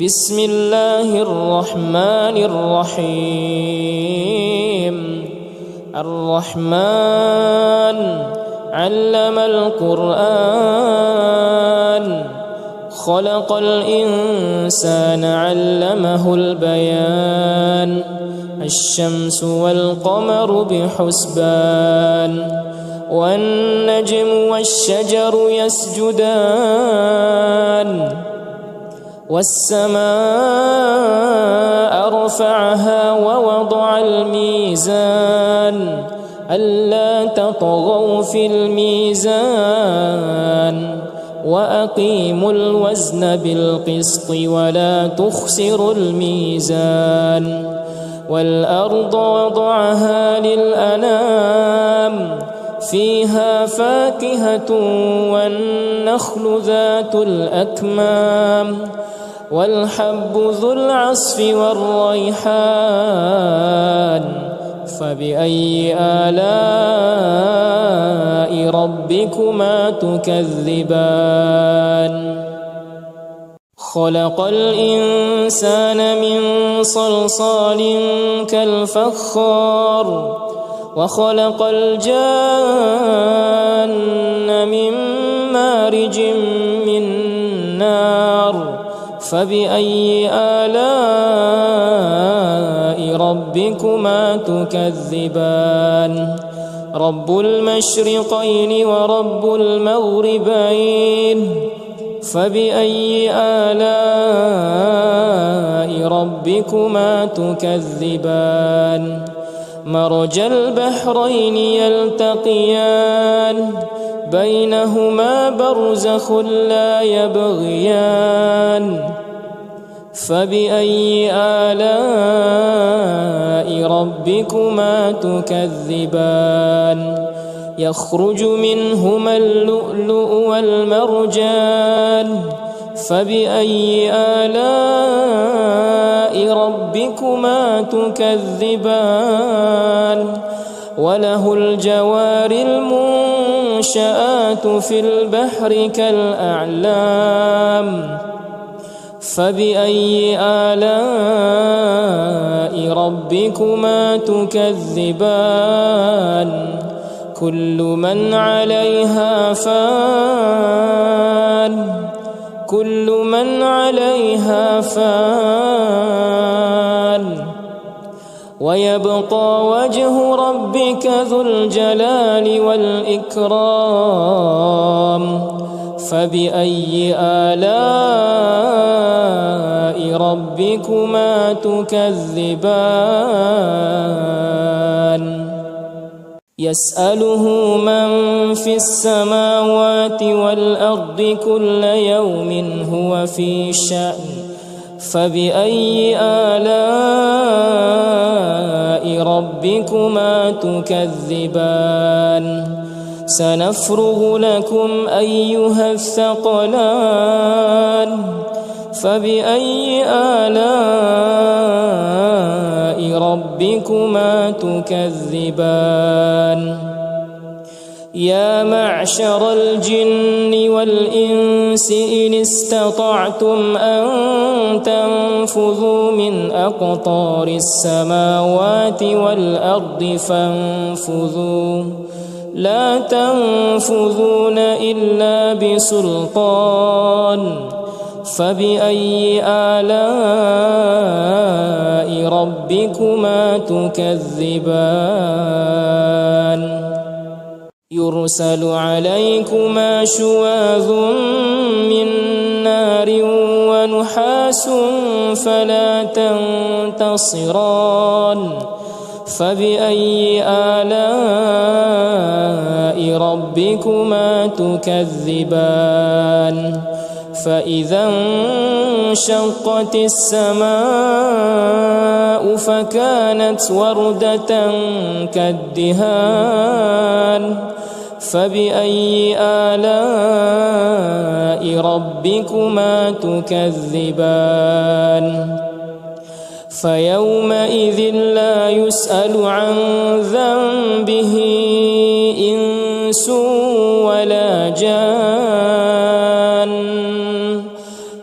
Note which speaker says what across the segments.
Speaker 1: بسم الله الرحمن الرحيم الرحمن علم القرآن خلق الإنسان علمه البيان الشمس والقمر بحسبان والنجم والشجر يسجدان والسماء رفعها ووضع الميزان ألا تطغوا في الميزان وأقيموا الوزن بالقسط ولا تخسروا الميزان والأرض وضعها للأنام فيها فاكهة والنخل ذات الأكمام والحب ذو العصف والريحان فبأي آلاء ربكما تكذبان خلق الإنسان من صلصال كالفخار وخلق الجان من مارج من نار فبأي آلاء ربكما تكذبان رب المشرقين ورب المغربين فبأي آلاء ربكما تكذبان مرج البحرين يلتقيان بينهما برزخ لا يبغيان فبأي آلاء ربكما تكذبان يخرج منهما اللؤلؤ والمرجان فبأي آلاء ربكما تكذبان وله الجوار المنشآت في البحر كالأعلام فبأي آلاء ربكما تكذبان كل من عليها فان كل من عليها فان ويبقى وجه ربك ذو الجلال والإكرام فبأي آلاء ربكما تكذبان يسأله من في السماوات والأرض كل يوم هو في شأن فبأي آلاء ربكما تكذبان سنفرغ لكم أيها الثقلان فبأي آلاء ربكما تكذبان يا معشر الجن والإنس إن استطعتم أن تنفذوا من أقطار السماوات والأرض فانفذوا لا تنفذون إلا بسلطان فبأي آلاء ربكما تكذبان يرسل عليكما شواظ من نار ونحاس فلا تنتصران فبأي آلاء ربكما تكذبان فإذا انشقت السماء فكانت وردة كالدهان فبأي آلاء ربكما تكذبان فيومئذ لا يسأل عن ذنبه إنس ولا جان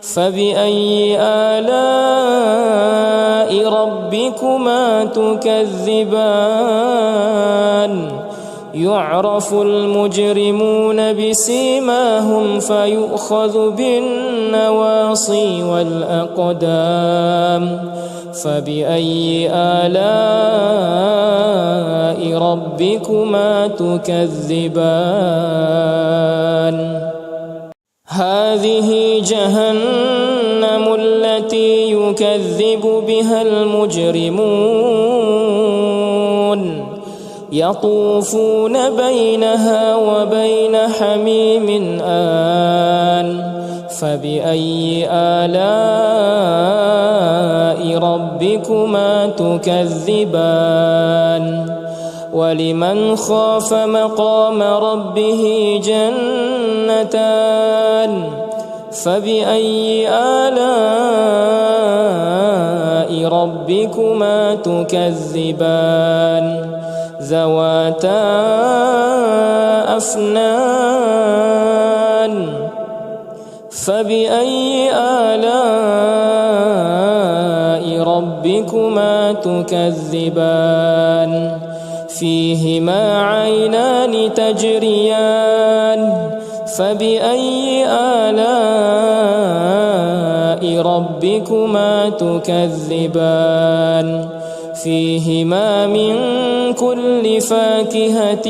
Speaker 1: فبأي آلاء ربكما تكذبان يعرف المجرمون بسيماهم فيؤخذ بالنواصي والأقدام فبأي آلاء ربكما تكذبان هذه جهنم التي يكذب بها المجرمون يطوفون بينها وبين حميم آن فبأي آلاء ربكما تكذبان ولمن خاف مقام ربه جنتان فبأي آلاء ربكما تكذبان ذواتا أفنان فبأي آلاء ربكما تكذبان فيهما عينان تجريان فبأي آلاء ربكما تكذبان فيهما من كل فاكهة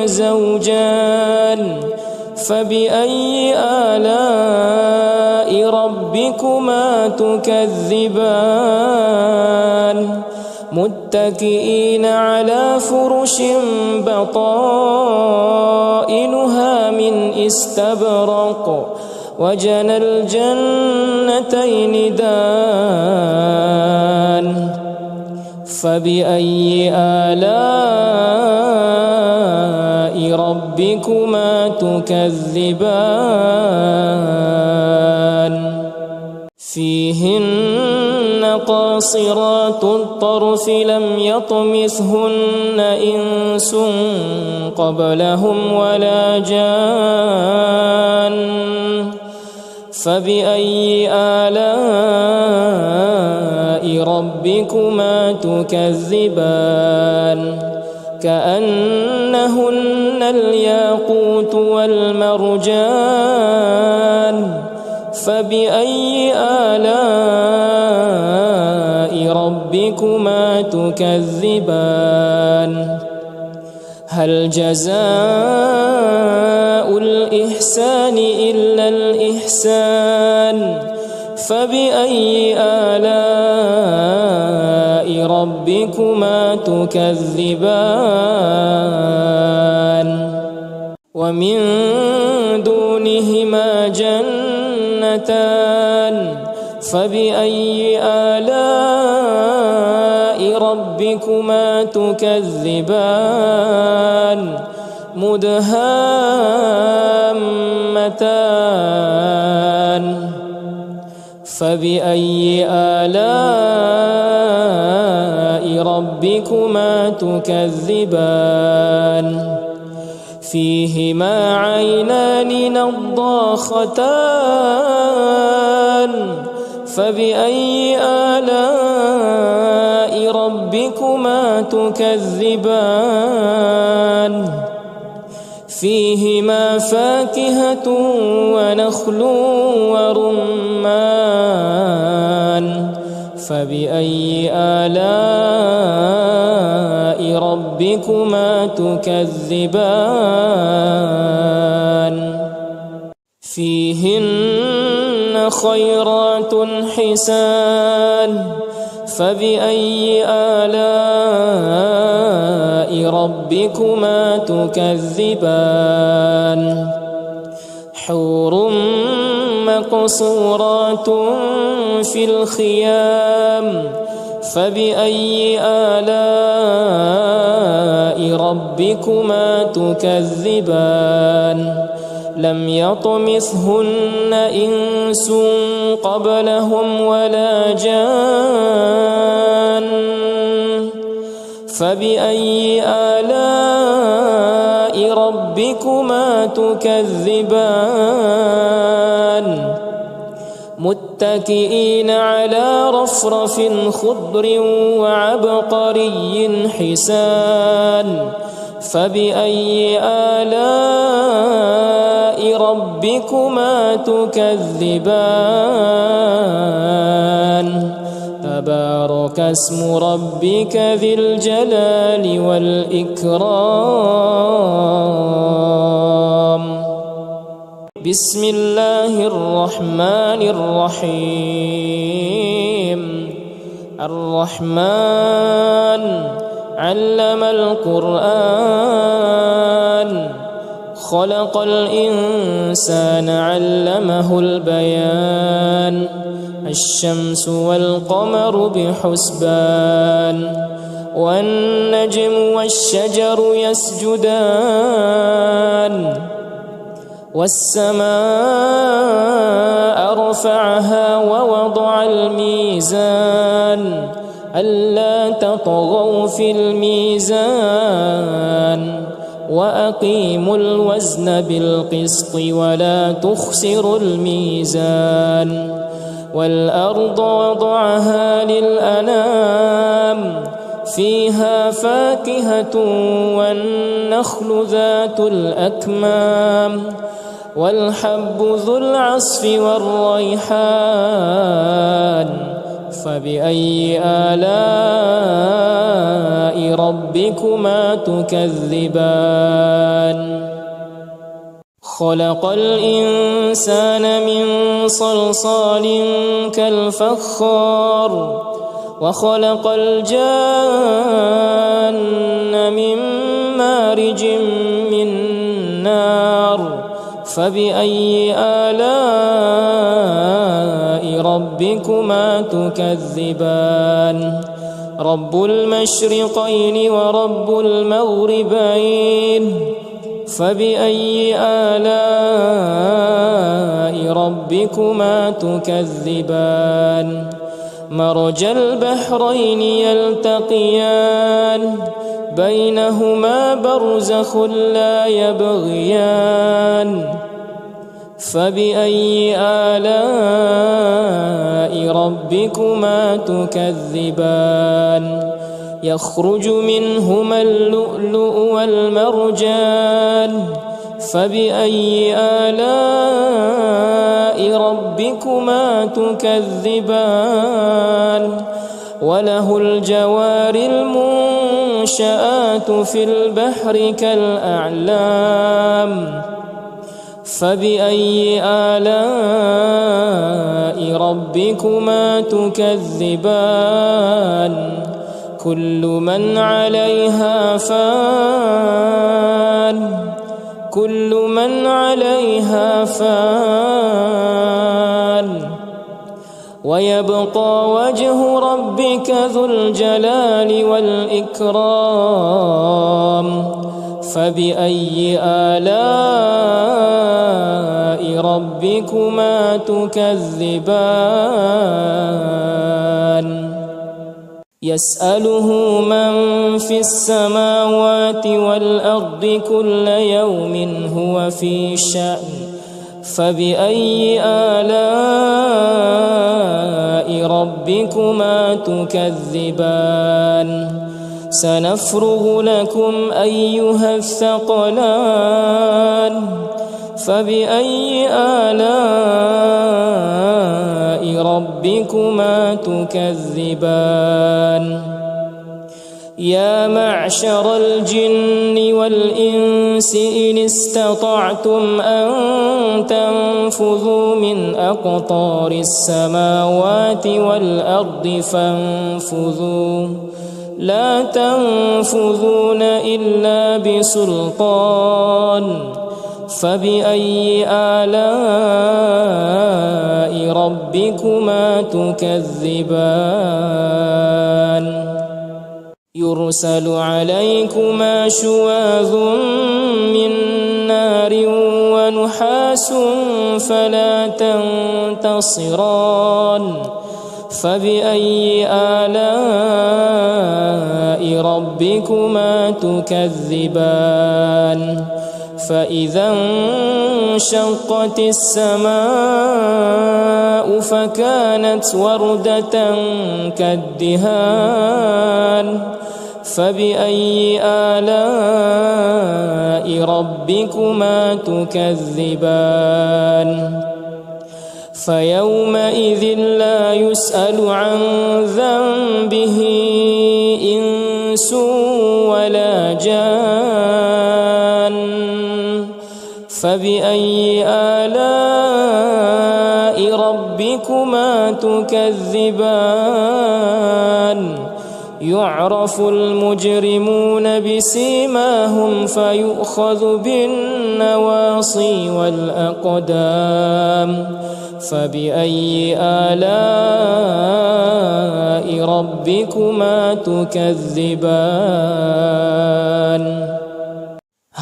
Speaker 1: زوجان فبأي آلاء ربكما تكذبان متكئين على فرش بطائنها من استبرق وجنى الجنتين دان فبأي آلاء ربكما تكذبان فيهن قاصرات الطرف لم يطمثهن إنس قبلهم ولا جان فبأي آلاء ربكما تكذبان كأنهن الياقوت والمرجان فبأي آلاء ربكما تكذبان هل جزاء الإحسان إلا الإحسان فبأي آلاء ربكما تكذبان ومن دونهما جنتان فبأي آلاء ربكما تكذبان مدهامتان فبأي آلاء ربكما تكذبان فيهما عينان نضاختان فبأي آلاء ربكما تكذبان فيهما فاكهة ونخل ورمان فبأي آلاء ربكما تكذبان فيهن خيرات حسان فبأي آلاء ربكما تكذبان حور مقصورات في الخيام فبأي آلاء ربكما تكذبان لم يطمثهن إنس قبلهم ولا جان فبأي آلاء ربكما تكذبان متكئين على رفرف خضر وعبقري حسان فبأي آلاء ربكما تكذبان تبارك اسم ربك ذي الجلال والإكرام بسم الله الرحمن الرحيم الرحمن علم القرآن خلق الإنسان علمه البيان الشمس والقمر بحسبان والنجم والشجر يسجدان والسماء رفعها ووضع الميزان ألا تطغوا في الميزان وأقيموا الوزن بالقسط ولا تخسروا الميزان والأرض وضعها للأنام فيها فاكهة والنخل ذات الأكمام والحب ذو العصف والريحان فبأي آلاء ربكما تكذبان خلق الإنسان من صلصال كالفخار وخلق الجان من مارج من نار فبأي آلاء ربكما تكذبان رب المشرقين ورب المغربين فبأي آلاء ربكما تكذبان مرج البحرين يلتقيان بينهما برزخ لا يبغيان فبأي آلاء ربكما تكذبان يخرج منهما اللؤلؤ والمرجان فبأي آلاء ربكما تكذبان وله الجوار المنشآت في البحر كالأعلام فبأي آلاء ربكما تكذبان كل من عليها فان ويبقى وجه ربك ذو الجلال والإكرام فبأي آلاء ربكما تكذبان يسأله من في السماوات والأرض كل يوم هو في شأن فبأي آلاء ربكما تكذبان سنفرغ لكم أيها الثقلان فبأي آلاء ربكما تكذبان يا معشر الجن والإنس إن استطعتم أن تنفذوا من أقطار السماوات والأرض فانفذوا لا تنفذون إلا بسلطان فبأي آلاء ربكما تكذبان يرسل عليكما شواظ من نار ونحاس فلا تنتصران فبأي آلاء ربكما تكذبان فإذا انشقت السماء فكانت وردة كالدهان فبأي آلاء ربكما تكذبان فيومئذ لا يسأل عن ذنبه إنس ولا جان فبأي آلاء ربكما تكذبان يعرف المجرمون بسيماهم فيؤخذ بالنواصي والأقدام فبأي آلاء ربكما تكذبان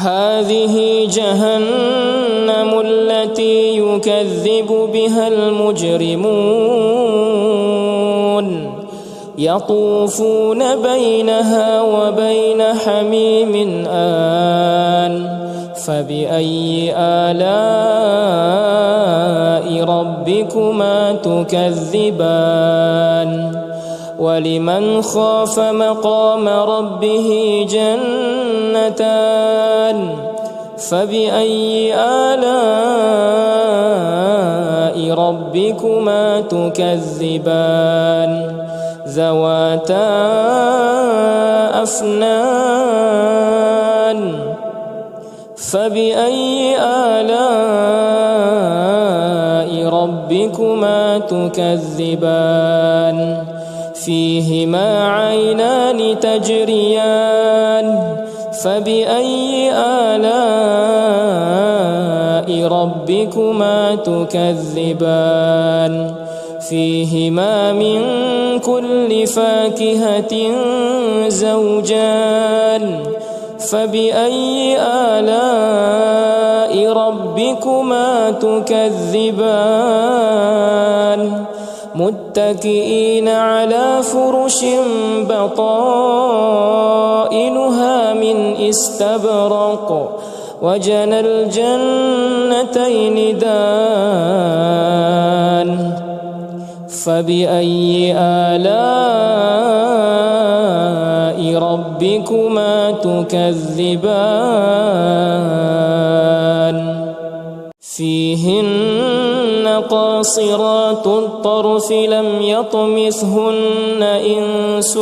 Speaker 1: هذه جهنم التي يكذب بها المجرمون يطوفون بينها وبين حميم آن فبأي آلاء ربكما تكذبان ولمن خاف مقام ربه جنتان فبأي آلاء ربكما تكذبان ذواتا أفنان فبأي آلاء ربكما تكذبان فيهما عينان تجريان فبأي آلاء ربكما تكذبان فيهما من كل فاكهة زوجان فبأي آلاء ربكما تكذبان متكئين على فرش بطائنها من استبرق وجنى الجنتين دان فبأي آلاء ربكما تكذبان فيهن قاصرات الطرف لم يطمثهن إنس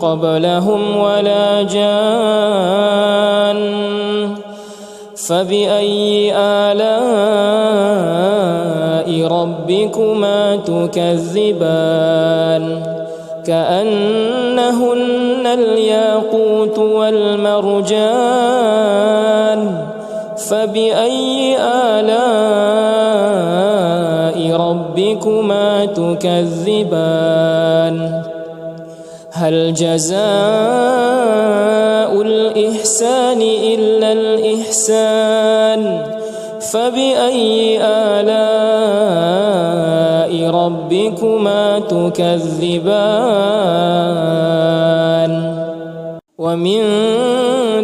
Speaker 1: قبلهم ولا جان فبأي آلاء ربكما تكذبان كأنهن الياقوت والمرجان فبأي آلاء ربكما تكذبان هل جزاء الإحسان إلا الإحسان فبأي آلاء ربكما تكذبان ومن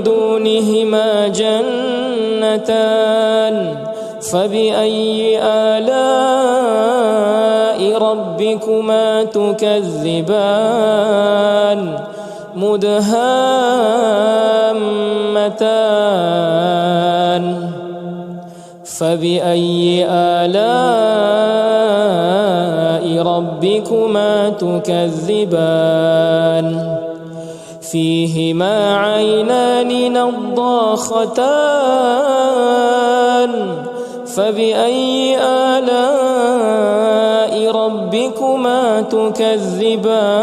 Speaker 1: دونهما جنتان فبأي آلاء ربكما تكذبان مدهامتان فبأي آلاء ربكما تكذبان فيهما عينان نضاختان فبأي آلاء ربكما تكذبان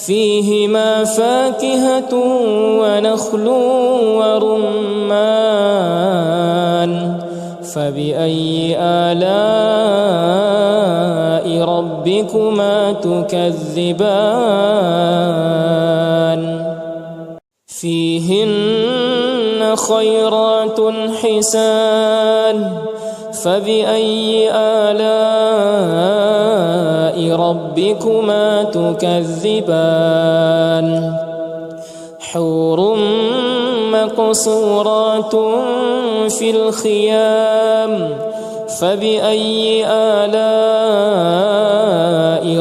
Speaker 1: فيهما فاكهة ونخل ورمان فبأي آلاء ربكما تكذبان فيهن خيرات حسان فبأي آلاء ربكما تكذبان حور مقصورات في الخيام فبأي آلاء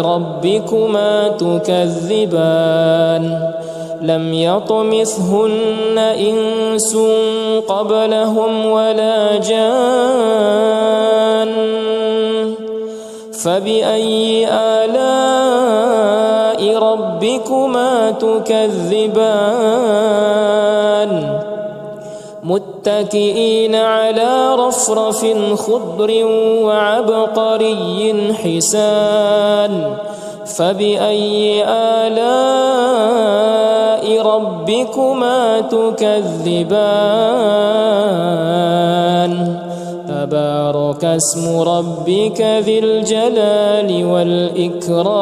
Speaker 1: ربكما تكذبان لم يطمثهن إنس قبلهم ولا جان فبأي آلاء ربكما تكذبان متكئين على رفرف خضر وعبقري حسان فبأي آلاء ربكما تكذبان تبارك اسم ربك ذي الجلال والإكرام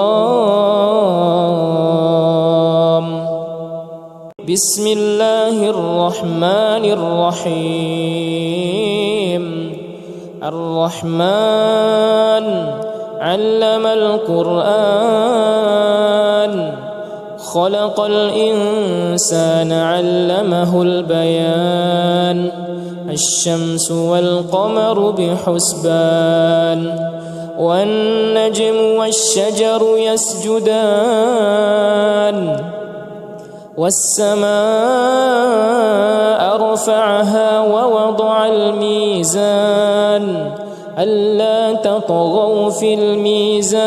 Speaker 1: بسم الله الرحمن الرحيم الرحمن علم القرآن خلق الإنسان علمه البيان الشمس والقمر بحسبان والنجم والشجر يسجدان والسماء رفعها ووضع الميزان ألا تطغوا في الميزان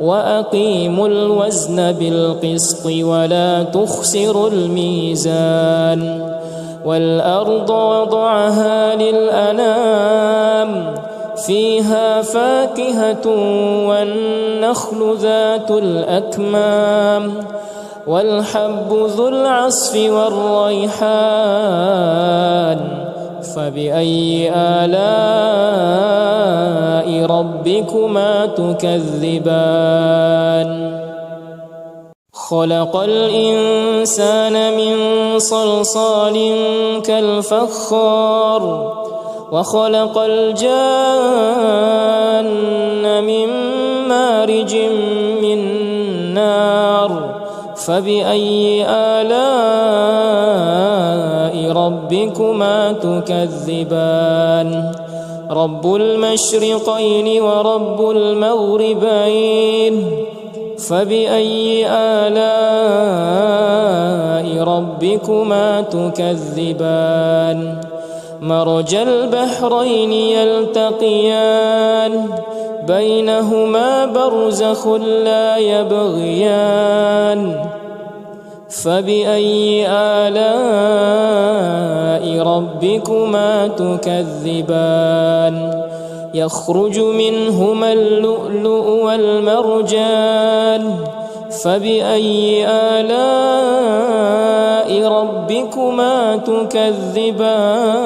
Speaker 1: وأقيموا الوزن بالقسط ولا تخسروا الميزان والأرض وضعها للأنام فيها فاكهة والنخل ذات الأكمام والحب ذو العصف والريحان فبأي آلاء ربكما تكذبان خلق الإنسان من صلصال كالفخار وخلق الجان من مارج من نار فبأي آلاء ربكما تكذبان رب المشرقين ورب المغربين فبأي آلاء ربكما تكذبان مرج البحرين يلتقيان بينهما برزخ لا يبغيان فبأي آلاء ربكما تكذبان يخرج منهما اللؤلؤ والمرجان فبأي آلاء ربكما تكذبان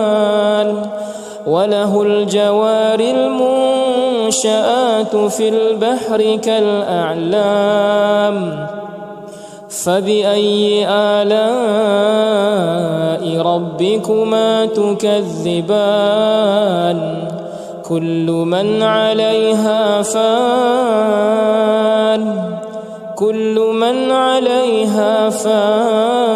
Speaker 1: وله الجوار المنشآت في البحر كالأعلام فبأي آلاء ربكما تكذبان كل من عليها فان كل من عليها فان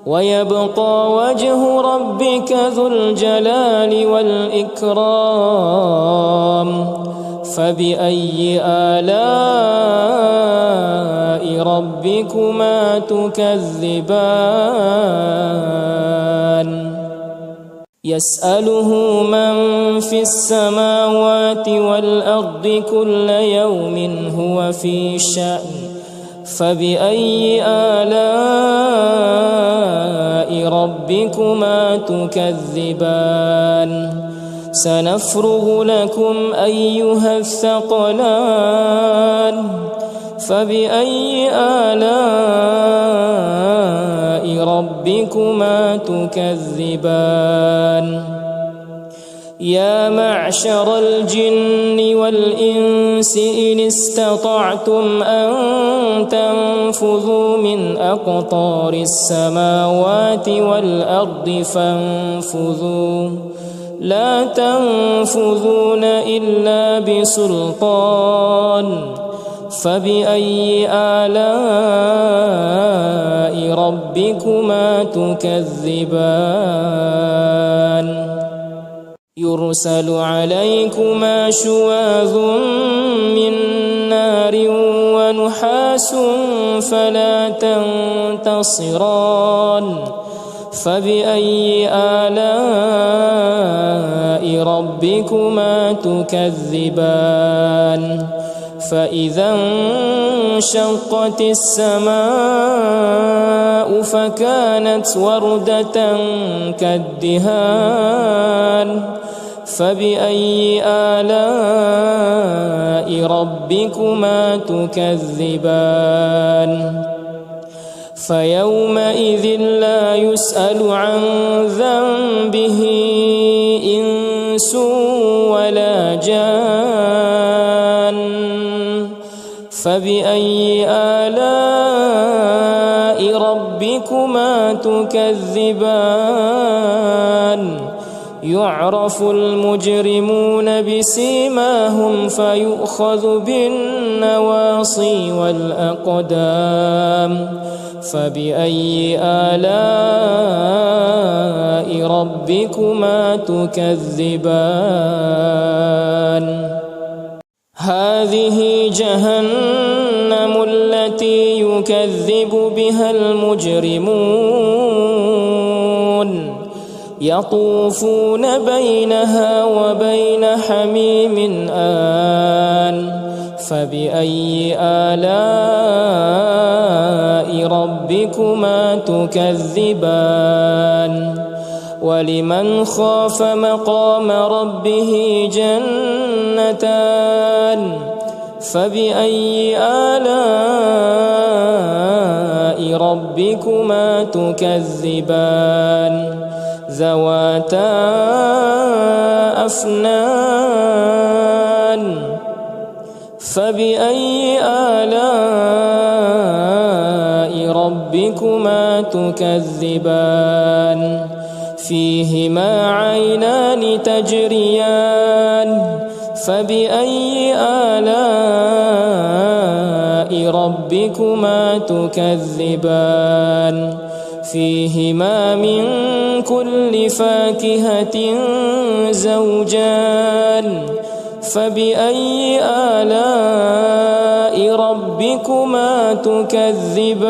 Speaker 1: ويبقى وجه ربك ذو الجلال والإكرام فبأي آلاء ربكما تكذبان يسأله من في السماوات والأرض كل يوم هو في شأن فبأي آلاء ربكما تكذبان سنفرغ لكم أيها الثقلان فبأي آلاء ربكما تكذبان يا معشر الجن والإنس إن استطعتم أن تنفذوا من أقطار السماوات والأرض فانفذوا لا تنفذون إلا بسلطان فبأي آلاء ربكما تكذبان يرسل عليكما شواظ من نار ونحاس فلا تنتصران فبأي آلاء ربكما تكذبان فإذا انشقت السماء فكانت وردة كالدهان فبأي آلاء ربكما تكذبان فيومئذ لا يسأل عن ذنبه إنس ولا جان فبأي آلاء ربكما تكذبان يعرف المجرمون بسيماهم فيؤخذ بالنواصي والأقدام فبأي آلاء ربكما تكذبان هذه جهنم التي يكذب بها المجرمون يطوفون بينها وبين حميم آن فبأي آلاء ربكما تكذبان ولمن خاف مقام ربه جنتان فبأي آلاء ربكما تكذبان ذواتا أفنان فبأي آلاء ربكما تكذبان فيهما عينان تجريان فبأي آلاء ربكما تكذبان فيهما من كل فاكهة زوجان فبأي آلاء ربكما تكذبان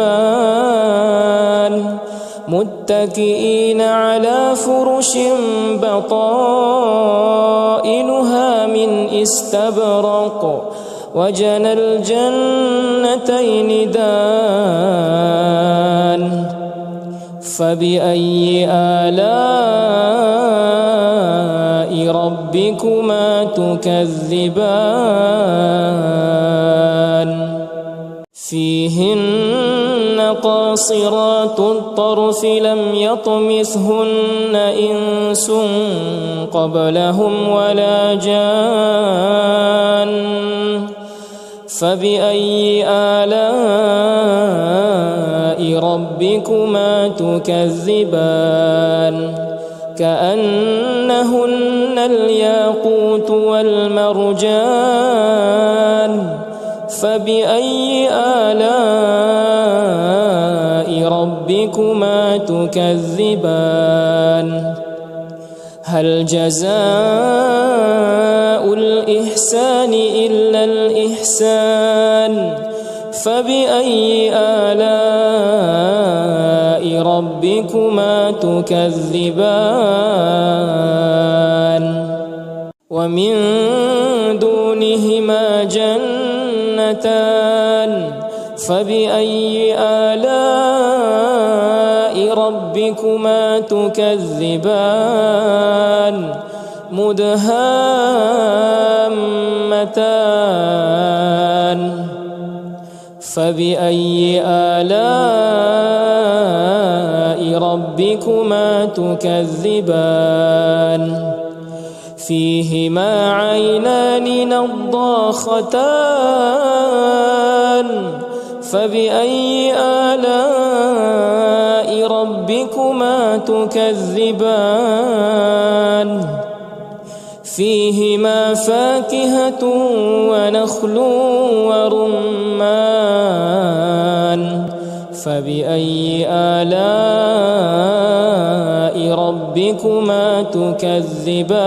Speaker 1: متكئين على فرش بطائنها من استبرق وجنى الجنتين دان فبأي آلاء ربكما تكذبان فيهن قاصرات الطرف لم يطمثهن إنس قبلهم ولا جان فبأي آلاء ربكما تكذبان كأنهن الياقوت والمرجان فبأي آلاء ربكما تكذبان هل جزاء الإحسان إلا الإحسان فبأي آلاء ربكما تكذبان ومن دونهما جنتان فبأي آلاء ربكما تكذبان مدهامتان فبأي آلاء ربكما تكذبان فيهما عينان نضاختان فبأي آلاء ربكما تكذبان فيهما فاكهة ونخل ورمان فبأي آلاء ربكما تكذبان